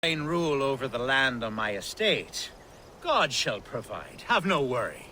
Rule over the land on my estate. God shall provide. Have no worry.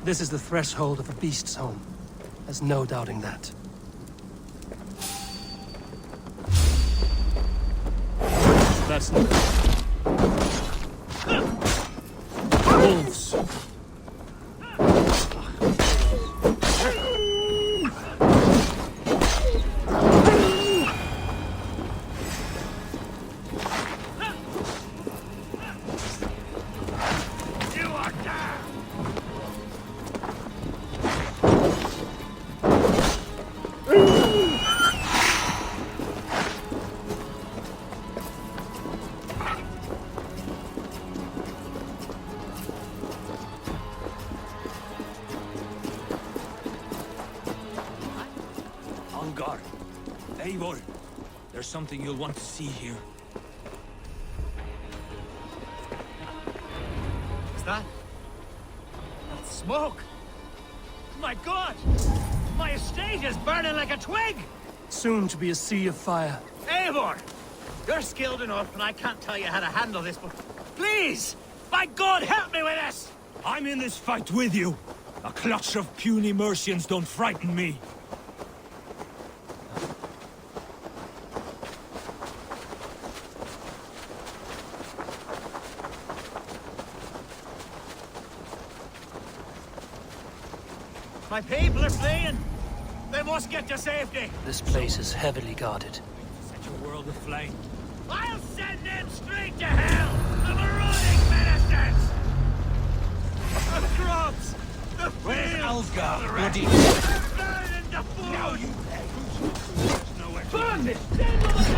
This is the threshold of a beast's home. There's no doubting that. That's not... Wolves! Eivor, there's something you'll want to see here. Is that? That's smoke! My God! My estate is burning like a twig! Soon to be a sea of fire. Eivor! You're skilled enough, and I can't tell you how to handle this, but please! By God, help me with this! I'm in this fight with you. A clutch of puny Mercians don't frighten me. My people are fleeing! They must get to safety! This place is heavily guarded. Set your world aflame. I'll send them straight to hell! The marauding ministers! The crops! The fields! Algar, bloody... Burning the food! Now you pay! There's nowhere to... Burn this! Stand on the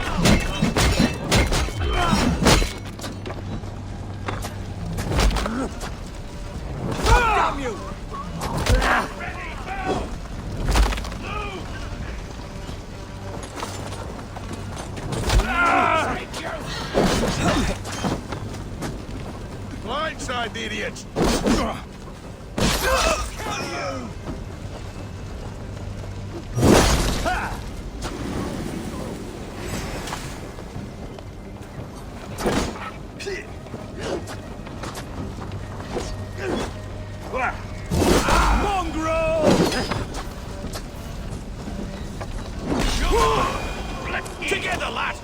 Damn you! Blindside the idiot! Mongrel! Together, lad!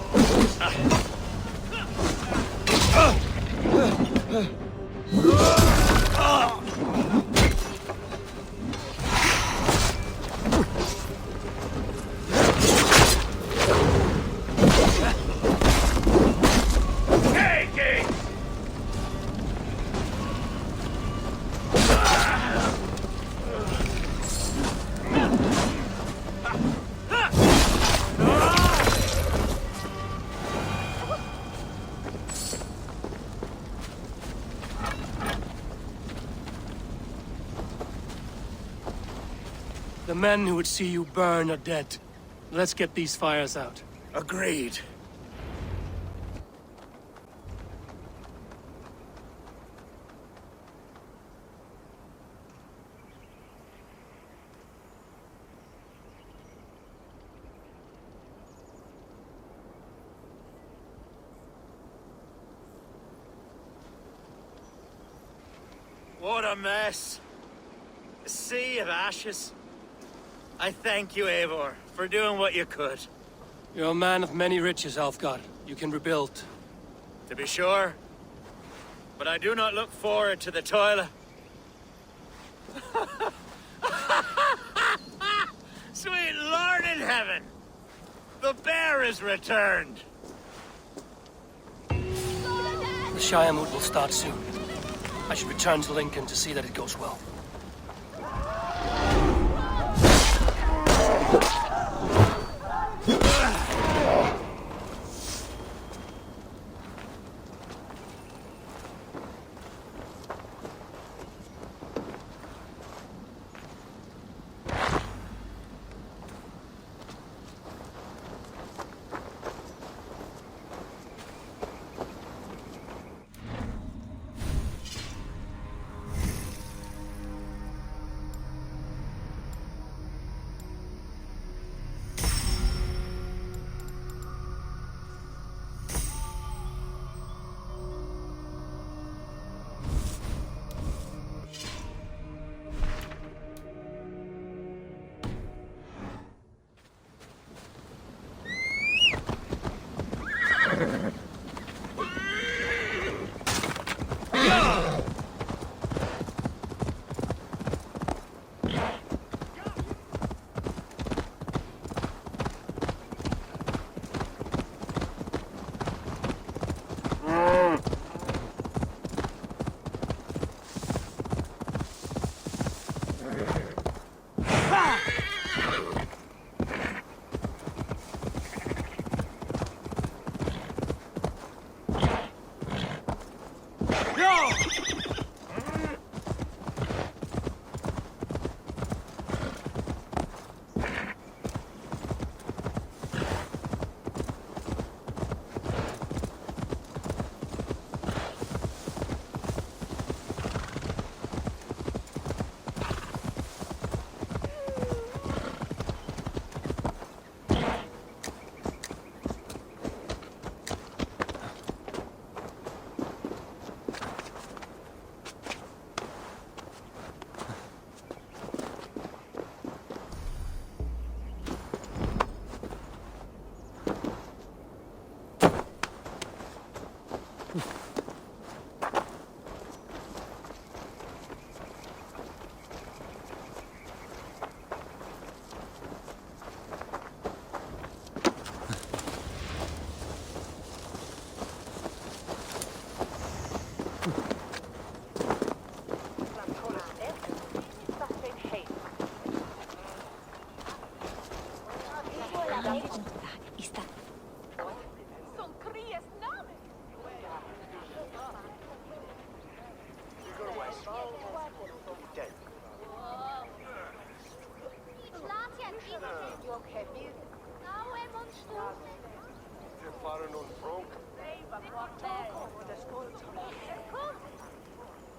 The men who would see you burn are dead. Let's get these fires out. Agreed. What a mess. A sea of ashes. I thank you, Eivor, for doing what you could. You're a man of many riches, Alfgard. You can rebuild. To be sure. But I do not look forward to the toil. heir is returned. The Shiremoot will start soon. I should return to Lincoln to see that it goes well.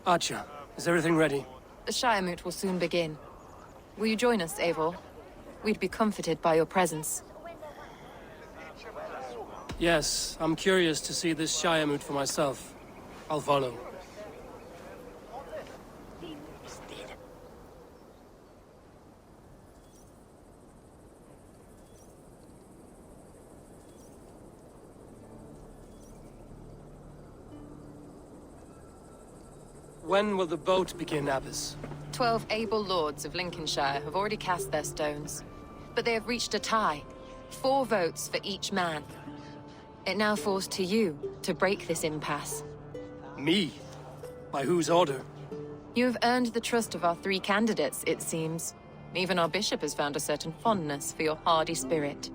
Archer, is everything ready? The Shiremoot will soon begin. Will you join us, Eivor? We'd be comforted by your presence. Yes, I'm curious to see this Shiremoot for myself. I'll follow. When will the boat begin, Abbess? 12 able lords of Lincolnshire have already cast their stones, but they have reached a tie. 4 votes for each man. It now falls to you to break this impasse. Me? By whose order? You have earned the trust of our 3 candidates, it seems. Even our bishop has found a certain fondness for your hardy spirit.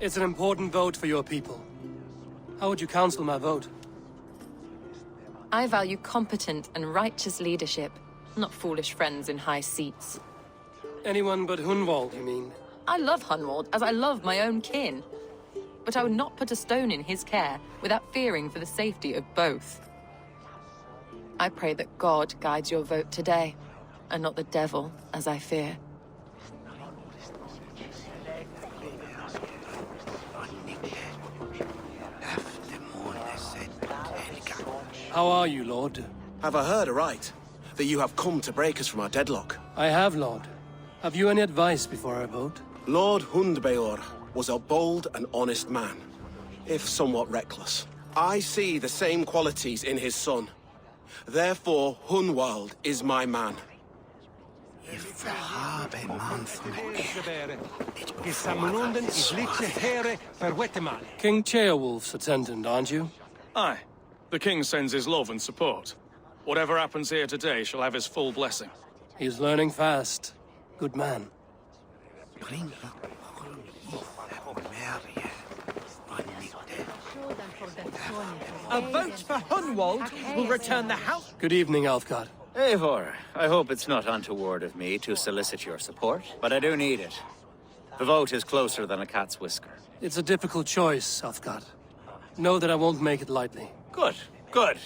It's an important vote for your people. How would you counsel my vote? I value competent and righteous leadership, not foolish friends in high seats. Anyone but Hunwald, you mean? I love Hunwald as I love my own kin. But I would not put a stone in his care without fearing for the safety of both. I pray that God guides your vote today, and not the devil, as I fear. How are you, Lord? Have I heard aright? That you have come to break us from our deadlock? I have, Lord. Have you any advice before I vote? Lord Hundbeor was a bold and honest man, if somewhat reckless. I see the same qualities in his son. Therefore, Hunwald is my man. King Ceolwulf's attendant, aren't you? Aye. The king sends his love and support. Whatever happens here today shall have his full blessing. He's learning fast. Good man. A vote for Hunwald will return the house. Good evening, Alfgard. Eivor, I hope it's not untoward of me to solicit your support, but I do need it. The vote is closer than a cat's whisker. It's a difficult choice, Alfgard. Know that I won't make it lightly. Good, good.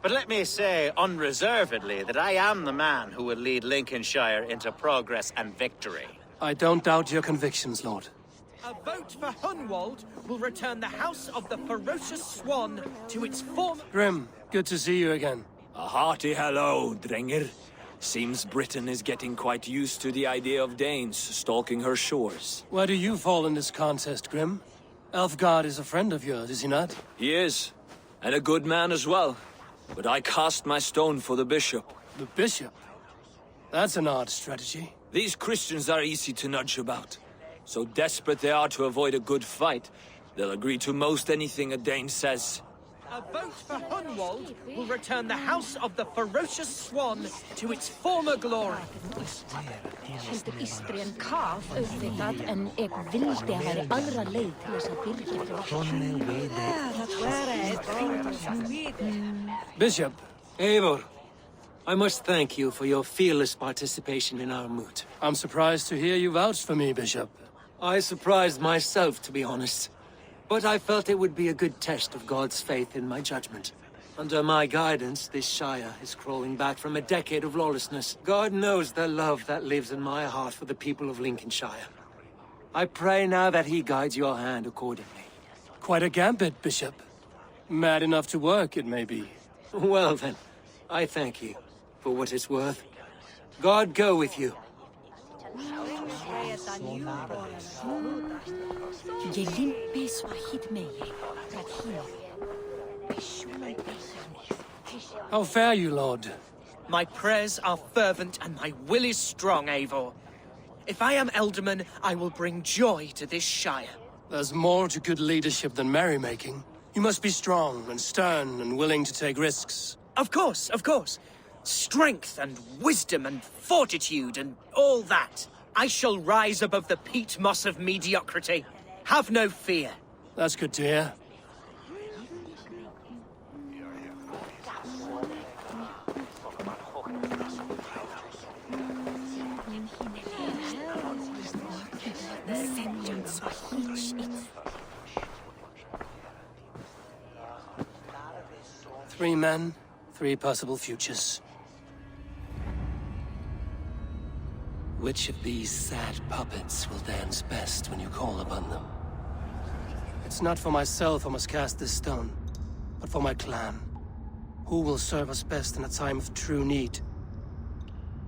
But let me say unreservedly that I am the man who will lead Lincolnshire into progress and victory. I don't doubt your convictions, Lord. A vote for Hunwald will return the House of the Ferocious Swan to its former... Grim, good to see you again. A hearty hello, Drenger. Seems Britain is getting quite used to the idea of Danes stalking her shores. Where do you fall in this contest, Grim? Alfgard is a friend of yours, is he not? He is, and a good man as well. But I cast my stone for the bishop. The bishop? That's an odd strategy. These Christians are easy to nudge about. So desperate they are to avoid a good fight, they'll agree to most anything a Dane says. A vote for Hunwald will return the House of the Ferocious Swan to its former glory. Heldur Ístri en Kaf auðvitað, en ég vildi að væri aðra leið til þess að byrja. Bishop. Eivor, I must thank you for your fearless participation in our moot. I'm surprised to hear you vouch for me, Bishop. I surprised myself, to be honest. But I felt it would be a good test of God's faith in my judgment. Under my guidance, this Shire is crawling back from a decade of lawlessness. God knows the love that lives in my heart for the people of Lincolnshire. I pray now that he guides your hand accordingly. Quite a gambit, Bishop. Mad enough to work, it may be. Well then, I thank you for what it's worth. God go with you. How fare you, Lord? My prayers are fervent and my will is strong, Eivor. If I am Ealdorman, I will bring joy to this Shire. There's more to good leadership than merrymaking. You must be strong and stern and willing to take risks. Of course, of course. Strength and wisdom and fortitude and all that. I shall rise above the peat moss of mediocrity. Have no fear. That's good to hear. Three men, three possible futures. Which of these sad puppets will dance best when you call upon them? It's not for myself I must cast this stone, but for my clan. Who will serve us best in a time of true need?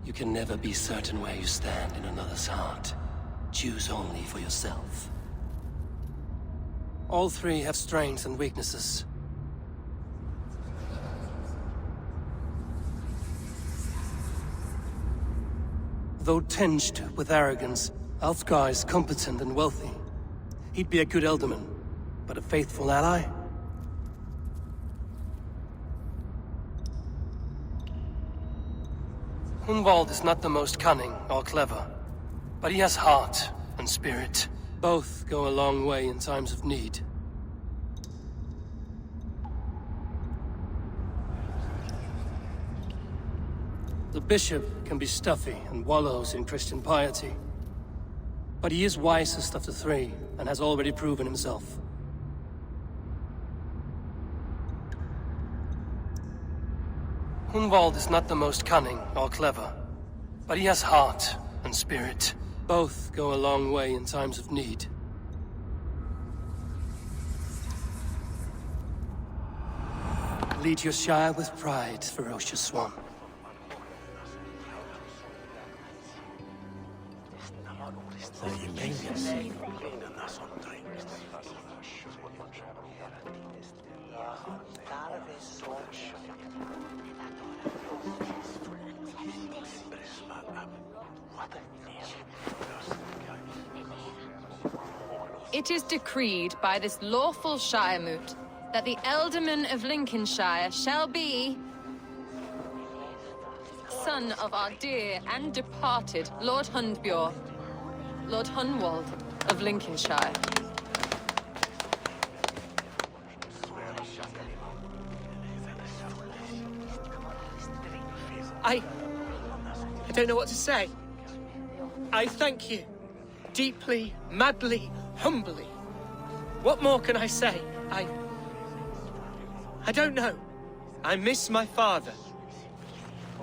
You can never be certain where you stand in another's heart. Choose only for yourself. All three have strengths and weaknesses. Though tinged with arrogance, Alfgar is competent and wealthy. He'd be a good Ealdorman, but a faithful ally? Hunwald is not the most cunning or clever, but he has heart and spirit. Both go a long way in times of need. The bishop can be stuffy and wallows in Christian piety. But he is wisest of the three, and has already proven himself. Hunwald is not the most cunning or clever, but he has heart and spirit. Both go a long way in times of need. Lead your Shire with pride, ferocious swan. It is decreed by this lawful Shiremoot that the Ealdorman of Lincolnshire shall be son of our dear and departed Lord Hundbjorn, Lord Hunwald of Lincolnshire. I don't know what to say. I thank you. Deeply, madly, humbly. What more can I say? I don't know. I miss my father.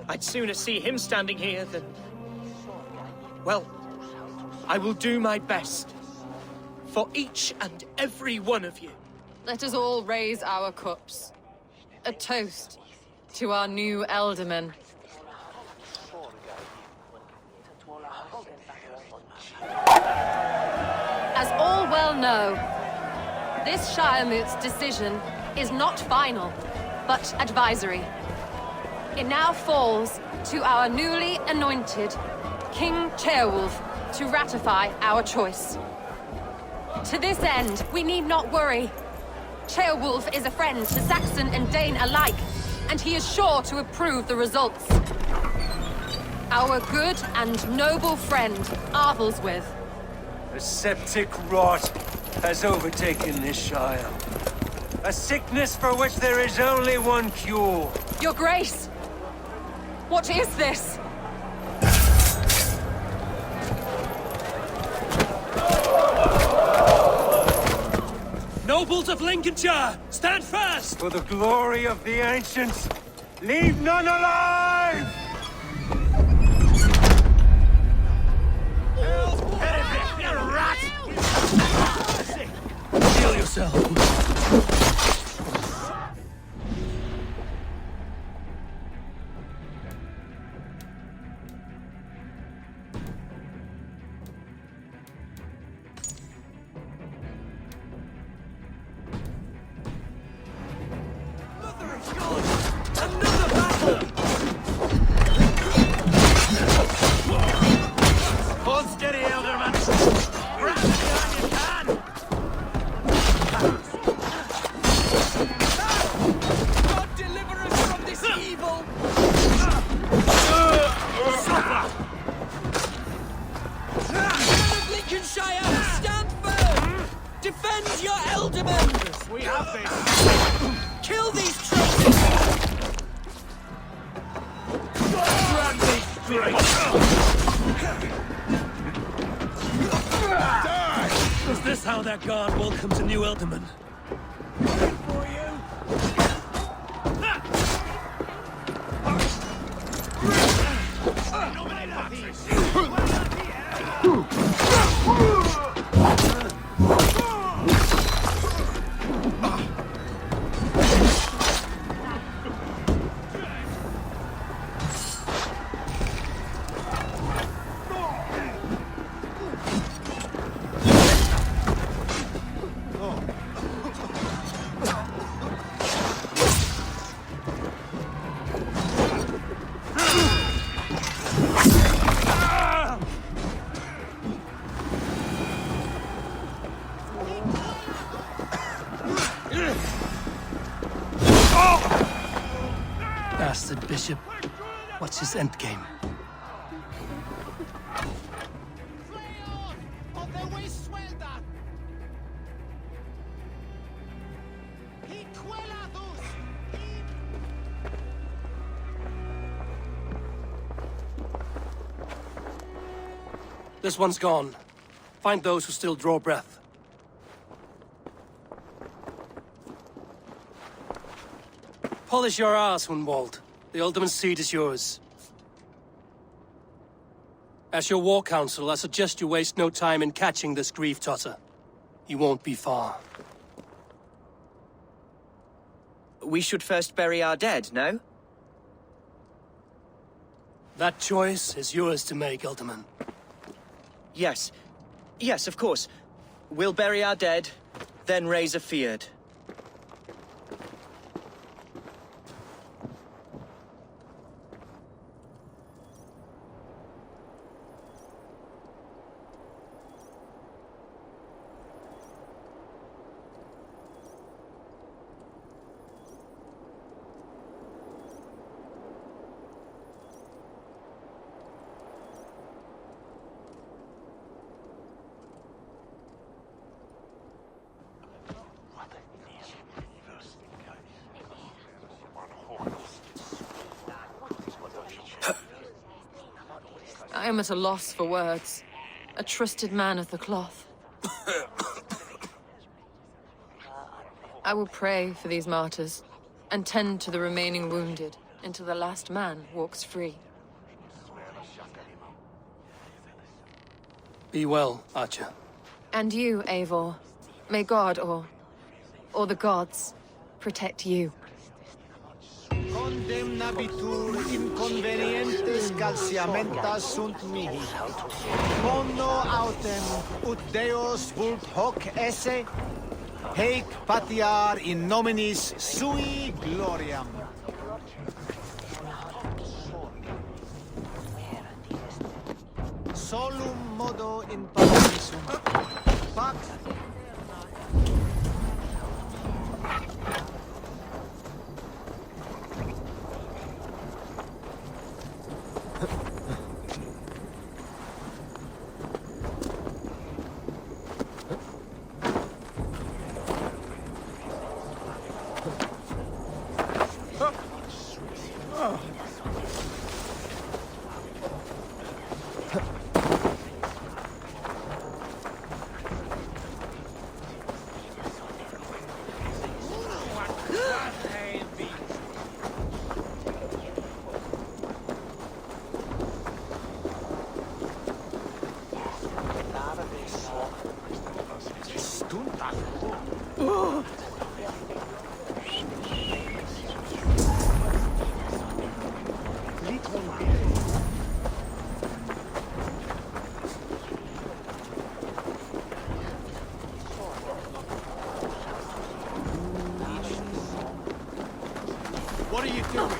I'd sooner see him standing here than... Well, I will do my best. For each and every one of you. Let us all raise our cups. A toast to our new Ealdorman. As all well know, this Shiremoot's decision is not final, but advisory. It now falls to our newly anointed King Ceolwulf to ratify our choice. To this end, we need not worry. Ceolwulf is a friend to Saxon and Dane alike, and he is sure to approve the results. Our good and noble friend, Arthelswith. A septic rot has overtaken this shire. A sickness for which there is only one cure. Your Grace! What is this? Nobles of Lincolnshire, stand fast! For the glory of the ancients, leave none alive! Heal yourself. Hold steady, Ealdorman! Grab it down you can! God deliver us from this evil! Suffer! Men of Lincolnshire, stand firm! Defend your Ealdorman! We have this! Kill these traitors! Grab these traitors! Is this how that guard welcomes a new Ealdorman? For you! Bastard bishop. What's his endgame? This one's gone. Find those who still draw breath. Polish your ass, Hunwald. The Ealdorman's seat is yours. As your war council, I suggest you waste no time in catching this grief-totter. He won't be far. We should first bury our dead, no? That choice is yours to make, Ealdorman. Yes. Yes, of course. We'll bury our dead, then raise a feard. I am at a loss for words. A trusted man of the cloth. I will pray for these martyrs, and tend to the remaining wounded, until the last man walks free. Be well, Archer. And you, Eivor. May God, or the gods, protect you. Condemnabitur inconvenientes calciamentas sunt mihi. Bono autem ut Deus vult hoc esse, haec patiar in nominis sui gloriam. Solum modo in paradisum. Pax What are you doing?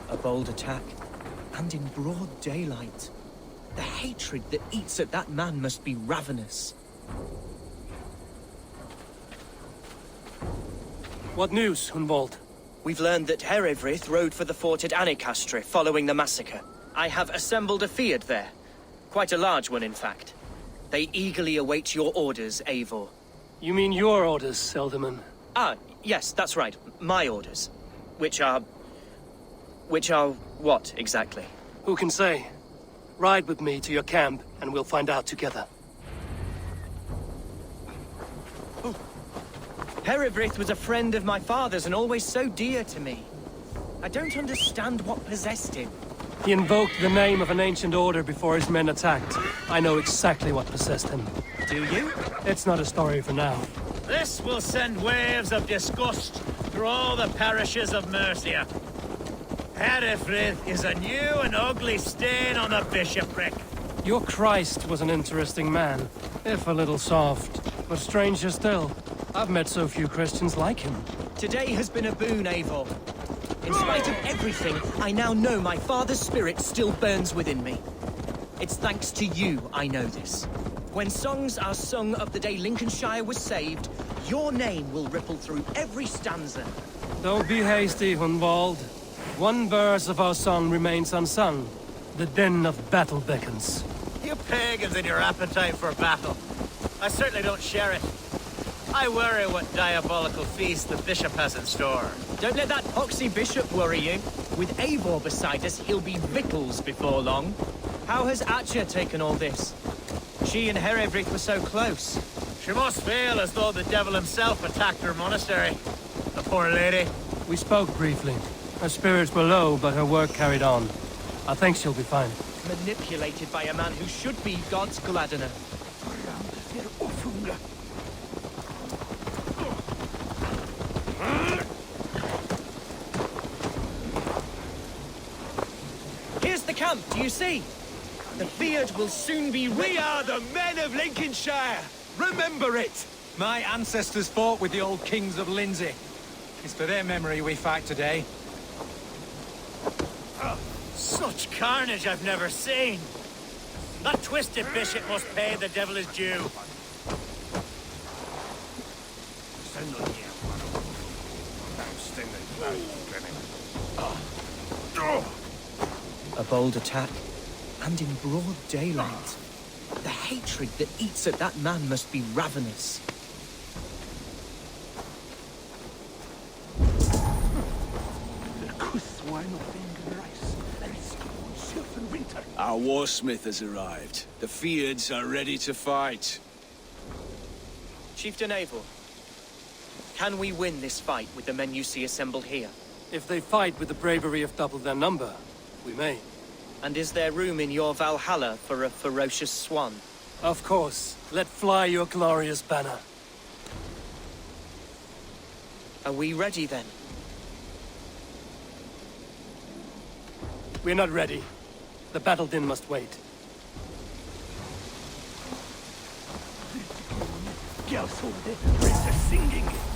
A bold attack, and in broad daylight. The hatred that eats at that man must be ravenous. What news, Hunwald? We've learned that Herefrith rode for the fort at Annikastre following the massacre. I have assembled a field there. Quite a large one, in fact. They eagerly await your orders, Eivor. You mean your orders, Ealdorman? Ah, yes, that's right. My orders. Which are what, exactly? Who can say? Ride with me to your camp, and we'll find out together. Herefrith was a friend of my father's and always so dear to me. I don't understand what possessed him. He invoked the name of an ancient order before his men attacked. I know exactly what possessed him. Do you? It's not a story for now. This will send waves of disgust through all the parishes of Mercia. Herefrith is a new and ugly stain on the bishopric. Your Christ was an interesting man, if a little soft. But stranger still, I've met so few Christians like him. Today has been a boon, Eivor. In spite of everything, I now know my father's spirit still burns within me. It's thanks to you I know this. When songs are sung of the day Lincolnshire was saved, your name will ripple through every stanza. Don't be hasty, Hunwald. One verse of our song remains unsung. The din of battle beckons. You pagans and your appetite for battle. I certainly don't share it. I worry what diabolical feast the bishop has in store. Don't let that poxy bishop worry you. With Eivor beside us, he'll be victuals before long. How has Atcha taken all this? She and Herefrith were so close. She must feel as though the devil himself attacked her monastery. The poor lady. We spoke briefly. Her spirits were low, but her work carried on. I think she'll be fine. Manipulated by a man who should be God's gladdener. Here's the camp, do you see? The beard will soon be... We are the men of Lincolnshire! Remember it! My ancestors fought with the old kings of Lindsey. It's for their memory we fight today. Such carnage I've never seen. That twisted bishop must pay the devil his due. A bold attack, And in broad daylight. The hatred that eats at that man must be ravenous. Our warsmith has arrived. The Fiends are ready to fight. Chieftain Eivor, can we win this fight with the men you see assembled here? If they fight with the bravery of double their number, we may. And is there room in your Valhalla for a ferocious swan? Of course. Let fly your glorious banner. Are we ready then? We're not ready. The battle din must wait. Singing.